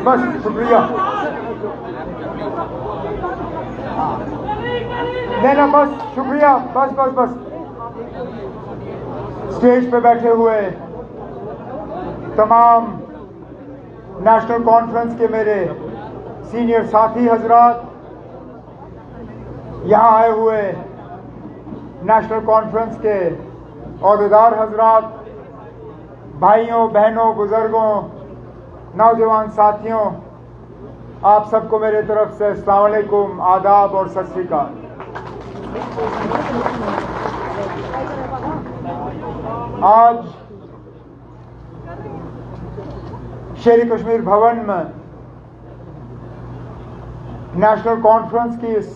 बस शुक्रिया। नहीं बस शुक्रिया, बस बस बस। स्टेज पे बैठे हुए तमाम नेशनल कॉन्फ्रेंस के मेरे सीनियर साथी हजरात, यहाँ आए हुए नेशनल कॉन्फ्रेंस के ओहदेदार हजरात, भाइयों बहनों बुजुर्गों नौजवान साथियों, आप सबको मेरे तरफ से अस्सलाम वालेकुम, आदाब और सत श्री अकाल। आज शेर कश्मीर भवन में नेशनल कॉन्फ्रेंस की इस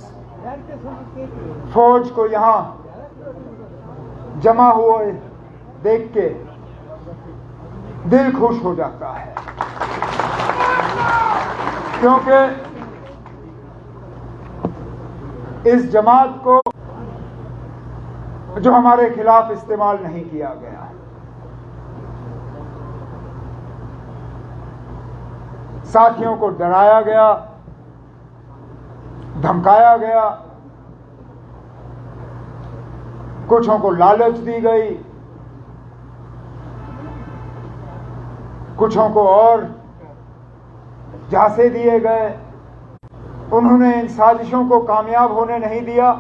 फौज को यहाँ जमा हुए देख के दिल खुश हो जाता है, क्योंकि इस जमात को जो हमारे खिलाफ इस्तेमाल नहीं किया गया, साथियों को डराया गया, धमकाया गया, कुछों को लालच दी गई, कुछों को और झांसे दिए गए। उन्होंने इन साजिशों को कामयाब होने नहीं दिया।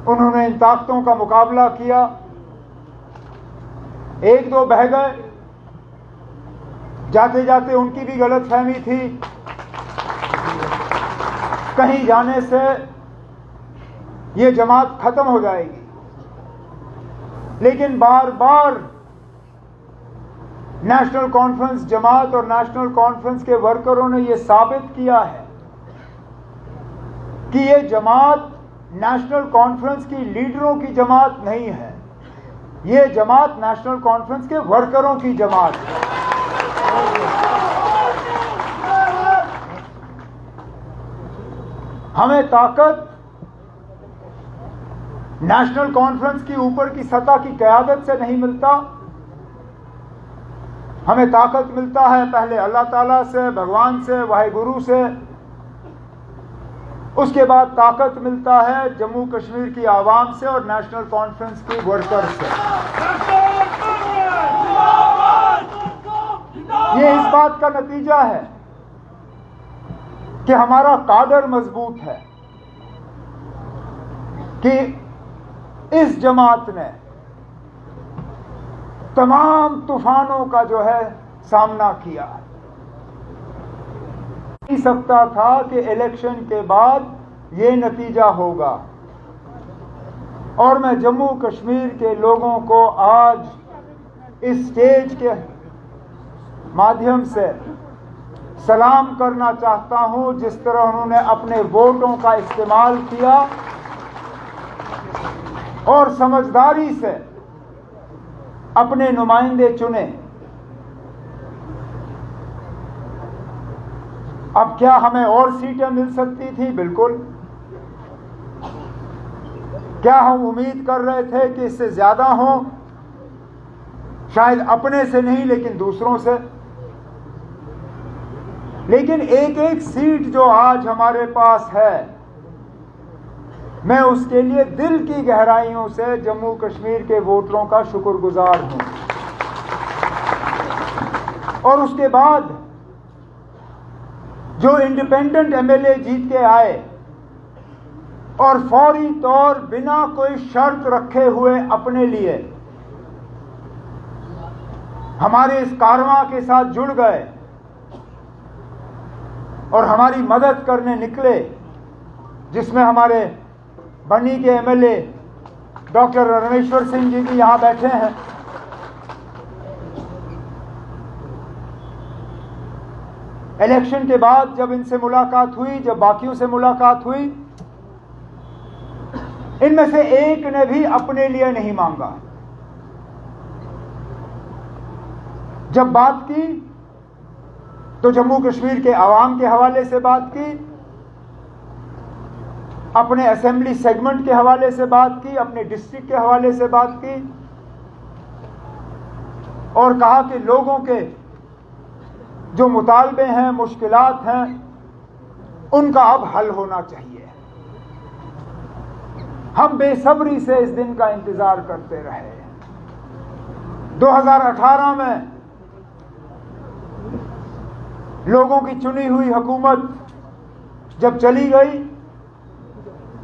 उन्होंने इन ताकतों का मुकाबला किया। एक दो बह गए, जाते जाते उनकी भी गलतफहमी थी, कहीं जाने से ये जमात खत्म हो जाएगी। लेकिन बार बार नेशनल कॉन्फ्रेंस जमात और नेशनल कॉन्फ्रेंस के वर्करों ने यह साबित किया है कि ये जमात नेशनल कॉन्फ्रेंस की लीडरों की जमात नहीं है, ये जमात नेशनल कॉन्फ्रेंस के वर्करों की जमात है। हमें ताकत नेशनल कॉन्फ्रेंस की ऊपर की सतह की क़यादत से नहीं मिलता, हमें ताकत मिलता है पहले अल्लाह ताला से, भगवान से, वाहिगुरु से। उसके बाद ताकत मिलता है जम्मू कश्मीर की आवाम से और नेशनल कॉन्फ्रेंस की वर्कर से। ये इस बात का नतीजा है कि हमारा काडर मजबूत है, कि इस जमात ने तमाम तूफानों का जो है सामना किया। नहीं सकता था कि इलेक्शन के बाद ये नतीजा होगा, और मैं जम्मू कश्मीर के लोगों को आज इस स्टेज के माध्यम से सलाम करना चाहता हूं, जिस तरह उन्होंने अपने वोटों का इस्तेमाल किया और समझदारी से अपने नुमाइंदे चुने। अब क्या हमें और सीटें मिल सकती थी? बिल्कुल। क्या हम उम्मीद कर रहे थे कि इससे ज्यादा हो? शायद अपने से नहीं, लेकिन दूसरों से। लेकिन एक एक सीट जो आज हमारे पास है, मैं उसके लिए दिल की गहराइयों से जम्मू कश्मीर के वोटरों का शुक्रगुजार हूं। और उसके बाद जो इंडिपेंडेंट एमएलए जीत के आए और फौरी तौर बिना कोई शर्त रखे हुए अपने लिए हमारे इस कारवां के साथ जुड़ गए और हमारी मदद करने निकले, जिसमें हमारे बनी के एमएलए डॉक्टर रमेश्वर सिंह जी भी यहां बैठे हैं। इलेक्शन के बाद जब इनसे मुलाकात हुई, जब बाकियों से मुलाकात हुई, इनमें से एक ने भी अपने लिए नहीं मांगा। जब बात की तो जम्मू कश्मीर के आवाम के हवाले से बात की, अपने असेंबली सेगमेंट के हवाले से बात की, अपने डिस्ट्रिक्ट के हवाले से बात की, और कहा कि लोगों के जो मुतालबे हैं, मुश्किलात हैं, उनका अब हल होना चाहिए। हम बेसब्री से इस दिन का इंतजार करते रहे। 2018 में लोगों की चुनी हुई हुकूमत जब चली गई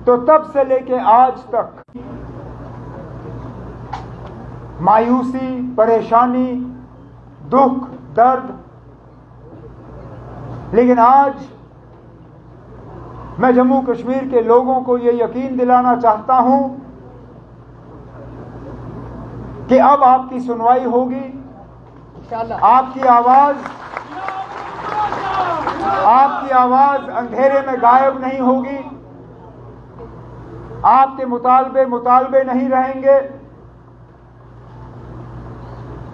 तो तब से लेके आज तक मायूसी, परेशानी, दुख, दर्द, लेकिन आज मैं जम्मू कश्मीर के लोगों को ये यकीन दिलाना चाहता हूं कि अब आपकी सुनवाई होगी। आपकी आवाज अंधेरे में गायब नहीं होगी। आपके मुतालबे नहीं रहेंगे।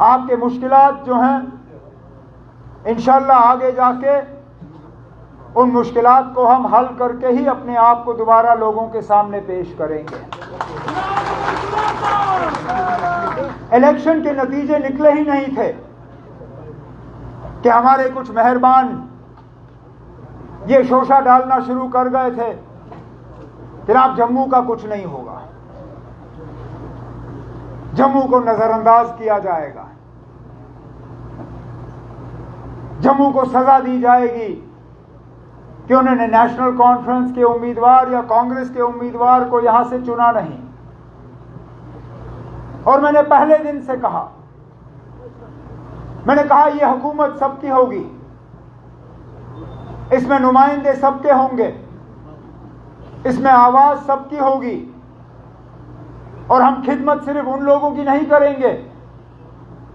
आपके मुश्किलात जो हैं, इंशाअल्लाह आगे जाके उन मुश्किलात को हम हल करके ही अपने आप को दोबारा लोगों के सामने पेश करेंगे। इलेक्शन के नतीजे निकले ही नहीं थे कि हमारे कुछ मेहरबान ये शोशा डालना शुरू कर गए थे कि आप जम्मू का कुछ नहीं होगा, जम्मू को नजरअंदाज किया जाएगा, जम्मू को सजा दी जाएगी कि उन्होंने नेशनल कॉन्फ्रेंस के उम्मीदवार या कांग्रेस के उम्मीदवार को यहां से चुना नहीं। और मैंने पहले दिन से कहा, मैंने कहा यह हुकूमत सबकी होगी, इसमें नुमाइंदे सबके होंगे, इसमें आवाज सबकी होगी, और हम खिदमत सिर्फ उन लोगों की नहीं करेंगे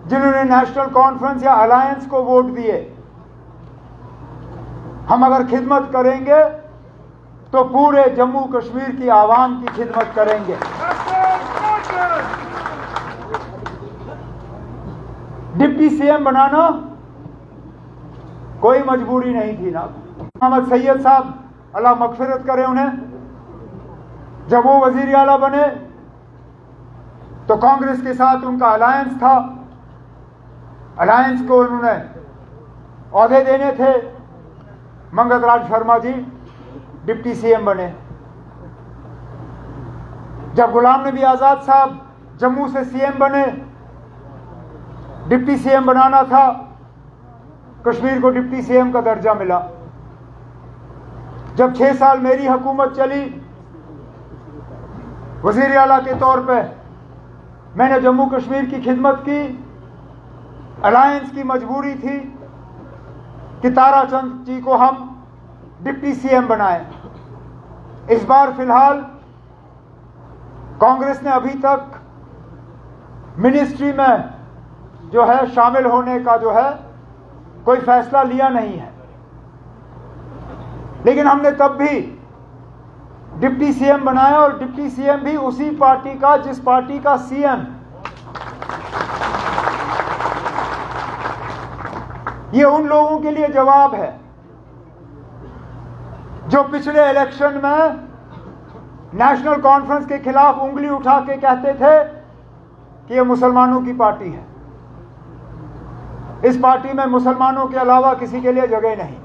जिन्होंने नेशनल कॉन्फ्रेंस या अलायंस को वोट दिए। हम अगर खिदमत करेंगे तो पूरे जम्मू कश्मीर की आवाम की खिदमत करेंगे। डिप्टी सीएम बनाना कोई मजबूरी नहीं थी ना। मोहम्मद सैयद साहब, अल्लाह मगफिरत करे उन्हें, जब वो वजीर आला बने तो कांग्रेस के साथ उनका अलायंस था। अलायंस को उन्होंने ओहदे देने थे। मंगत राज शर्मा जी डिप्टी सीएम बने। जब गुलाम नबी आजाद साहब जम्मू से सीएम बने, डिप्टी सीएम बनाना था, कश्मीर को डिप्टी सीएम का दर्जा मिला। जब 6 साल मेरी हुकूमत चली, वजीर आला के तौर पे मैंने जम्मू कश्मीर की खिदमत की। अलायंस की मजबूरी थी कि ताराचंद जी को हम डिप्टी सीएम बनाएं। इस बार फिलहाल कांग्रेस ने अभी तक मिनिस्ट्री में जो है शामिल होने का जो है कोई फैसला लिया नहीं है, लेकिन हमने तब भी डिप्टी सीएम बनाया, और डिप्टी सीएम भी उसी पार्टी का जिस पार्टी का सीएम। ये उन लोगों के लिए जवाब है जो पिछले इलेक्शन में नेशनल कॉन्फ्रेंस के खिलाफ उंगली उठा के कहते थे कि ये मुसलमानों की पार्टी है, इस पार्टी में मुसलमानों के अलावा किसी के लिए जगह नहीं।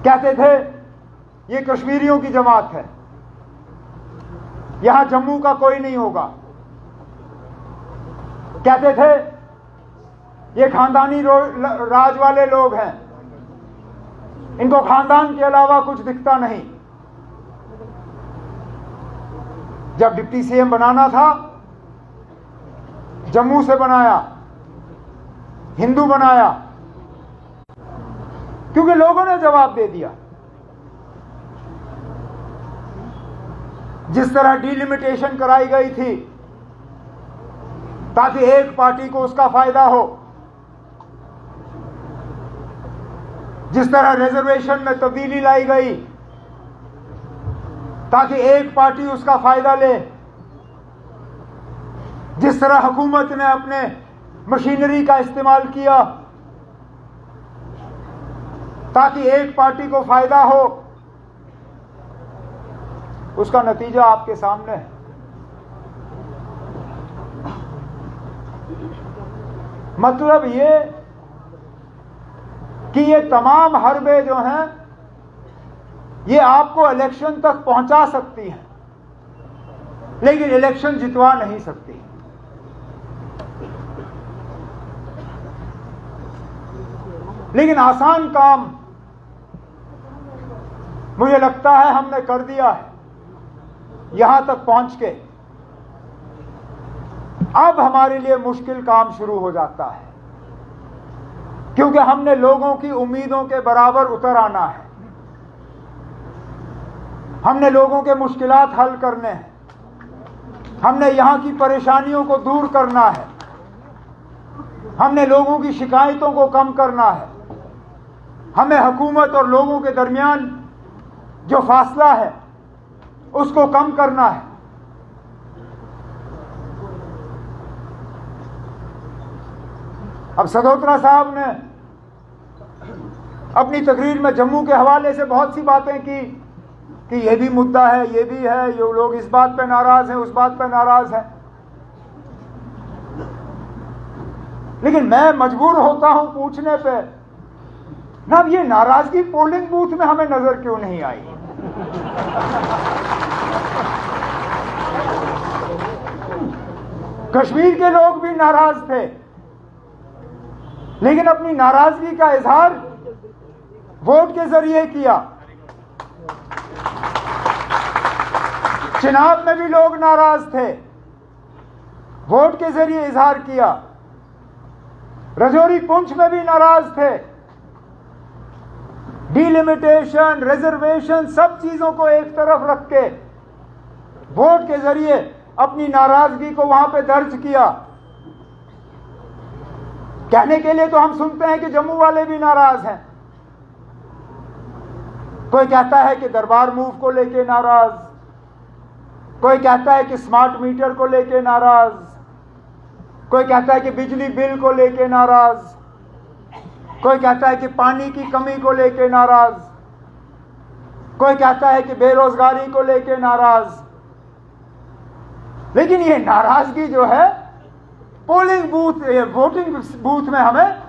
कहते थे ये कश्मीरियों की जमात है, यहां जम्मू का कोई नहीं होगा। कहते थे ये खानदानी राज वाले लोग हैं, इनको खानदान के अलावा कुछ दिखता नहीं। जब डिप्टी सीएम बनाना था, जम्मू से बनाया, हिंदू बनाया, क्योंकि लोगों ने जवाब दे दिया। जिस तरह डिलिमिटेशन कराई गई थी ताकि एक पार्टी को उसका फायदा हो, जिस तरह रिजर्वेशन में तब्दीली लाई गई ताकि एक पार्टी उसका फायदा ले, जिस तरह हुकूमत ने अपने मशीनरी का इस्तेमाल किया ताकि एक पार्टी को फायदा हो, उसका नतीजा आपके सामने है। मतलब ये कि ये तमाम हरबे जो हैं ये आपको इलेक्शन तक पहुंचा सकती हैं, लेकिन इलेक्शन जितवा नहीं सकती। लेकिन आसान काम मुझे लगता है हमने कर दिया है यहां तक पहुंच के। अब हमारे लिए मुश्किल काम शुरू हो जाता है, क्योंकि हमने लोगों की उम्मीदों के बराबर उतर आना है। हमने लोगों के मुश्किलात हल करने हैं, हमने यहां की परेशानियों को दूर करना है, हमने लोगों की शिकायतों को कम करना है, हमें हुकूमत और लोगों के दरमियान जो फासला है उसको कम करना है। अब सदोत्रा साहब ने अपनी तकरीर में जम्मू के हवाले से बहुत सी बातें की कि ये भी मुद्दा है, ये भी है, ये लोग इस बात पे नाराज हैं, उस बात पे नाराज हैं। लेकिन मैं मजबूर होता हूं पूछने पे, ना ये नाराजगी पोलिंग बूथ में हमें नजर क्यों नहीं आई? कश्मीर के लोग भी नाराज थे, लेकिन अपनी नाराजगी का इजहार वोट के जरिए किया। चिनाब में भी लोग नाराज थे, वोट के जरिए इजहार किया। रजौरी पुंछ में भी नाराज थे। डिलिमिटेशन, रिजर्वेशन, सब चीजों को एक तरफ रख के वोट के जरिए अपनी नाराजगी को वहां पे दर्ज किया। कहने के लिए तो हम सुनते हैं कि जम्मू वाले भी नाराज हैं। कोई कहता है कि दरबार मूव को लेके नाराज, कोई कहता है कि स्मार्ट मीटर को लेके नाराज, कोई कहता है कि बिजली बिल को लेके नाराज, कोई कहता है कि पानी की कमी को लेके नाराज, कोई कहता है कि बेरोजगारी को लेके नाराज। लेकिन ये नाराजगी जो है पोलिंग बूथ, वोटिंग बूथ में हमें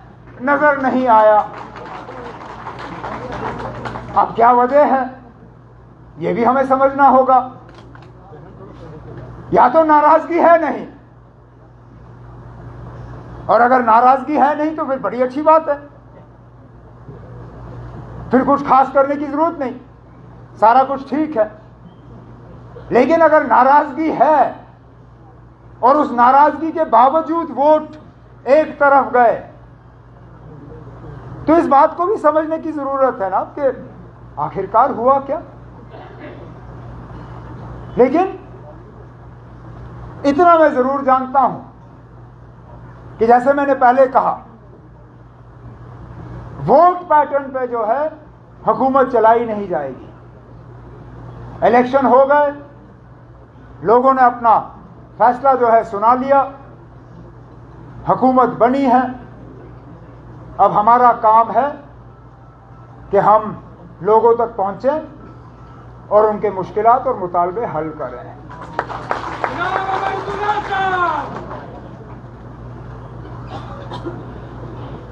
नजर नहीं आया। अब क्या वजह है ये भी हमें समझना होगा। या तो नाराजगी है नहीं, और अगर नाराजगी है नहीं तो फिर बड़ी अच्छी बात है, फिर कुछ खास करने की जरूरत नहीं, सारा कुछ ठीक है। लेकिन अगर नाराजगी है और उस नाराजगी के बावजूद वोट एक तरफ गए, तो इस बात को भी समझने की जरूरत है ना कि आखिरकार हुआ क्या। लेकिन इतना मैं जरूर जानता हूं कि जैसे मैंने पहले कहा, वोट पैटर्न पे जो है हुकूमत चलाई नहीं जाएगी। इलेक्शन हो गए, लोगों ने अपना फैसला जो है सुना लिया, हुकूमत बनी है। अब हमारा काम है कि हम लोगों तक पहुंचे और उनके मुश्किलात और मुतालबे हल करें।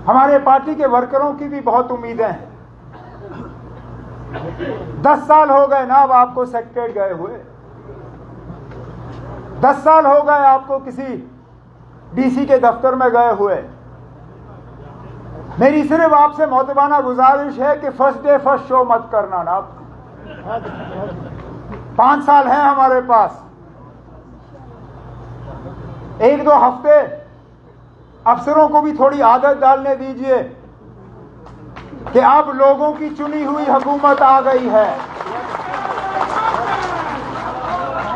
हमारे पार्टी के वर्करों की भी बहुत उम्मीदें हैं। 10 साल हो गए ना अब आपको सेक्रेटरीट गए हुए, 10 साल हो गए आपको किसी डीसी के दफ्तर में गए हुए। मेरी सिर्फ आपसे मोहतबाना गुजारिश है कि फर्स्ट डे फर्स्ट शो मत करना ना। 5 साल हैं हमारे पास, 1-2 हफ्ते अफसरों को भी थोड़ी आदत डालने दीजिए कि अब लोगों की चुनी हुई हुकूमत आ गई है।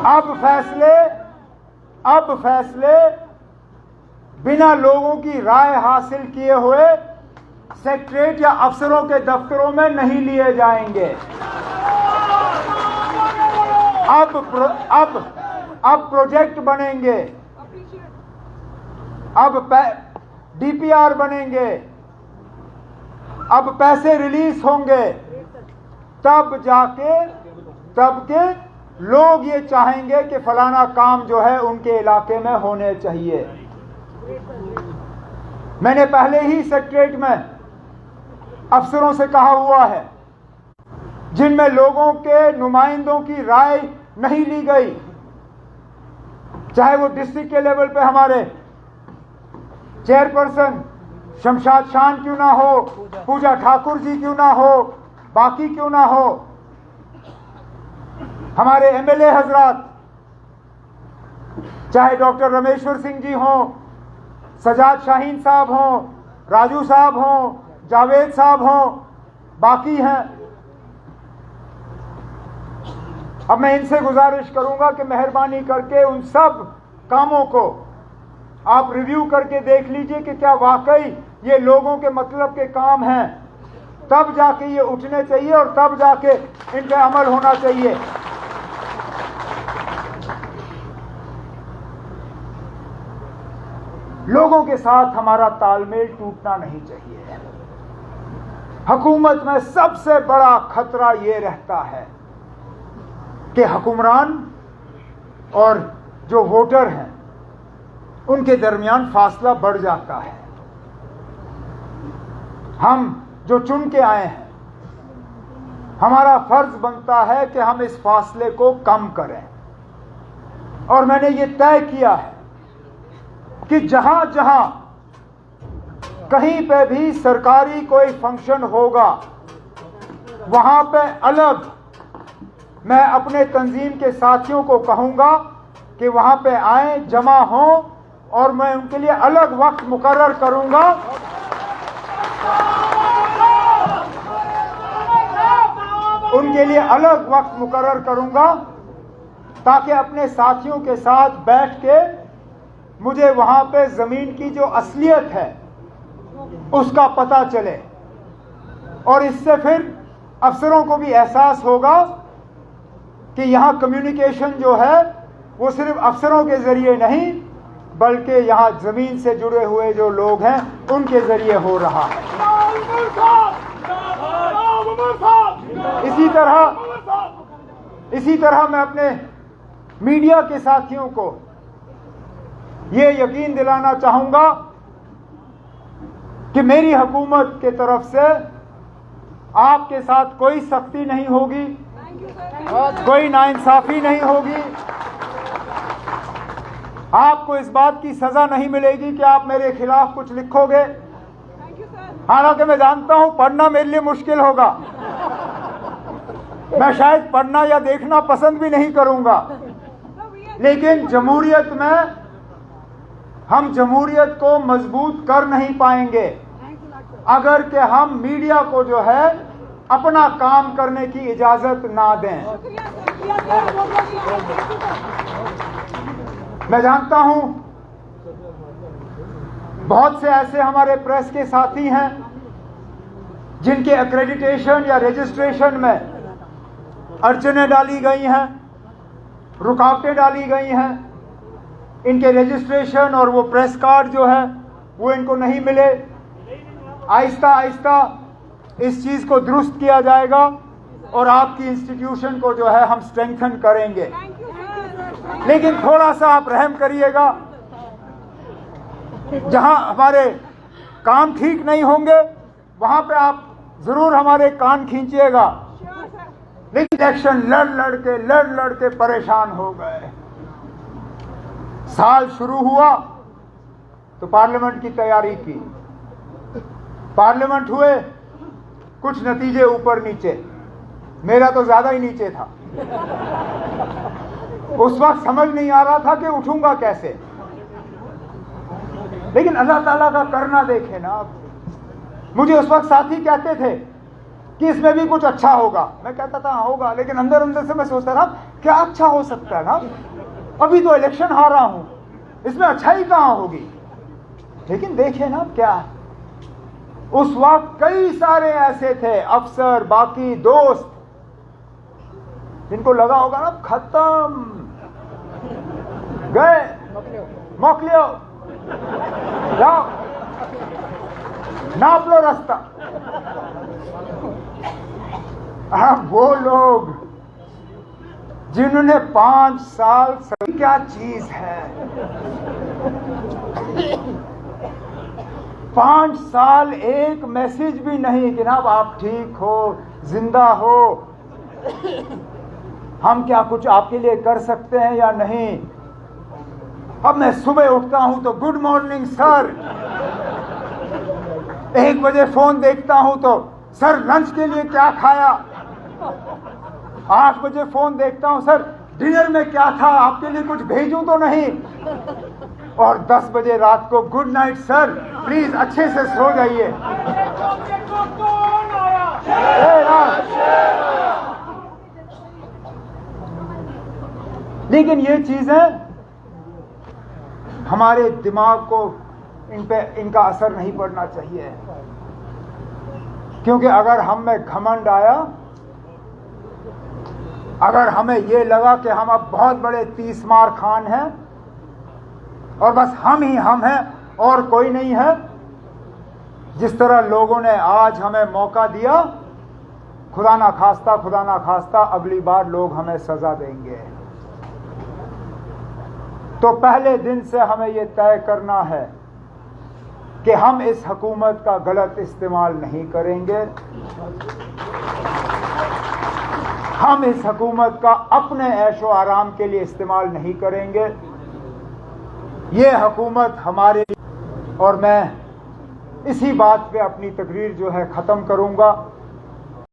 अब फैसले बिना लोगों की राय हासिल किए हुए सेक्रेटरीट या अफसरों के दफ्तरों में नहीं लिए जाएंगे। अब प्रोजेक्ट बनेंगे, अब डीपीआर बनेंगे, अब पैसे रिलीज होंगे, तब के लोग ये चाहेंगे कि फलाना काम जो है उनके इलाके में होने चाहिए। मैंने पहले ही सेक्रेटरीट में अफसरों से कहा हुआ है, जिनमें लोगों के नुमाइंदों की राय नहीं ली गई, चाहे वो डिस्ट्रिक्ट के लेवल पे हमारे चेयरपर्सन शमशाद शान क्यों ना हो, पूजा ठाकुर जी क्यों ना हो, बाकी क्यों ना हो, हमारे एमएलए हजरात, चाहे डॉक्टर रमेश्वर सिंह जी हों, सजाद शाहीन साहब हों, राजू साहब हों, जावेद साहब हों, बाकी हैं। अब मैं इनसे गुजारिश करूंगा कि मेहरबानी करके उन सब कामों को आप रिव्यू करके देख लीजिए कि क्या वाकई ये लोगों के मतलब के काम हैं, तब जाके ये उठने चाहिए और तब जाके इन पे अमल होना चाहिए। लोगों के साथ हमारा तालमेल टूटना नहीं चाहिए। हुकूमत में सबसे बड़ा खतरा ये रहता है कि हुक्मरान और जो वोटर हैं उनके दरमियान फासला बढ़ जाता है। हम जो चुन के आए हैं, हमारा फर्ज बनता है कि हम इस फासले को कम करें। और मैंने ये तय किया है कि जहां जहां कहीं पे भी सरकारी कोई फंक्शन होगा, वहां पे अलग मैं अपने तंजीम के साथियों को कहूंगा कि वहां पे आए, जमा हों, और मैं उनके लिए अलग वक्त मुकर्रर करूंगा। उनके लिए अलग वक्त मुकर्रर करूंगा ताकि अपने साथियों के साथ बैठ के मुझे वहां पे जमीन की जो असलियत है उसका पता चले, और इससे फिर अफसरों को भी एहसास होगा कि यहां कम्युनिकेशन जो है वो सिर्फ अफसरों के जरिए नहीं बल्कि यहां जमीन से जुड़े हुए जो लोग हैं उनके जरिए हो रहा है। इसी तरह मैं अपने मीडिया के साथियों को ये यकीन दिलाना चाहूंगा कि मेरी हुकूमत के तरफ से आपके साथ कोई सख्ती नहीं होगी, कोई नाइंसाफी नहीं होगी। आपको इस बात की सजा नहीं मिलेगी कि आप मेरे खिलाफ कुछ लिखोगे। हालांकि मैं जानता हूं पढ़ना मेरे लिए मुश्किल होगा, मैं शायद पढ़ना या देखना पसंद भी नहीं करूंगा, लेकिन जमहूरियत में हम जमहूरियत को मजबूत कर नहीं पाएंगे अगर कि हम मीडिया को जो है अपना काम करने की इजाजत ना दें। मैं जानता हूं बहुत से ऐसे हमारे प्रेस के साथी हैं जिनके एक्रेडिटेशन या रजिस्ट्रेशन में अड़चनें डाली गई हैं, रुकावटें डाली गई हैं। इनके रजिस्ट्रेशन और वो प्रेस कार्ड जो है वो इनको नहीं मिले। आहिस्ता आहिस्ता इस चीज़ को दुरुस्त किया जाएगा और आपकी इंस्टीट्यूशन को जो है हम स्ट्रेंथन करेंगे। लेकिन थोड़ा सा आप रहम करिएगा, जहां हमारे काम ठीक नहीं होंगे वहां पे आप जरूर हमारे कान खींचिएगा। लेकिन इलेक्शन लड़ लड़ के परेशान हो गए। साल शुरू हुआ तो पार्लियामेंट की तैयारी की, पार्लियामेंट हुए, कुछ नतीजे ऊपर नीचे, मेरा तो ज्यादा ही नीचे था। उस वक्त समझ नहीं आ रहा था कि उठूंगा कैसे, लेकिन अल्लाह ताला का करना देखे ना आप। मुझे उस वक्त साथी कहते थे कि इसमें भी कुछ अच्छा होगा, मैं कहता था होगा, लेकिन अंदर अंदर से मैं सोचता था क्या अच्छा हो सकता है ना, अभी तो इलेक्शन हारा हूं, इसमें अच्छाई कहां होगी। लेकिन देखिए ना क्या, उस वक्त कई सारे ऐसे थे अफसर, बाकी दोस्त, जिनको लगा होगा ना खत्म, गए, मोकलियो, जाओ, नाप लो रास्ता। अब वो लोग जिन्होंने 5 साल क्या चीज है, 5 साल एक मैसेज भी नहीं कि जनाब आप ठीक हो, जिंदा हो, हम क्या कुछ आपके लिए कर सकते हैं या नहीं। अब मैं सुबह उठता हूं तो गुड मॉर्निंग सर, 1 बजे फोन देखता हूं तो सर लंच के लिए क्या खाया, 8 बजे फोन देखता हूं सर डिनर में क्या था, आपके लिए कुछ भेजूं तो नहीं, और 10 बजे रात को गुड नाइट सर, प्लीज अच्छे से सो जाइए। लेकिन ये चीजें हमारे दिमाग को इनका असर नहीं पड़ना चाहिए, क्योंकि अगर हम में घमंड आया, अगर हमें ये लगा कि हम अब बहुत बड़े 30 मार खान हैं और बस हम ही हम हैं और कोई नहीं है, जिस तरह लोगों ने आज हमें मौका दिया, खुदा ना खास्ता अगली बार लोग हमें सजा देंगे। तो पहले दिन से हमें यह तय करना है कि हम इस हुकूमत का गलत इस्तेमाल नहीं करेंगे, हम इस हुकूमत का अपने ऐशो आराम के लिए इस्तेमाल नहीं करेंगे। ये हुकूमत हमारे, और मैं इसी बात पे अपनी तकरीर जो है ख़त्म करूँगा।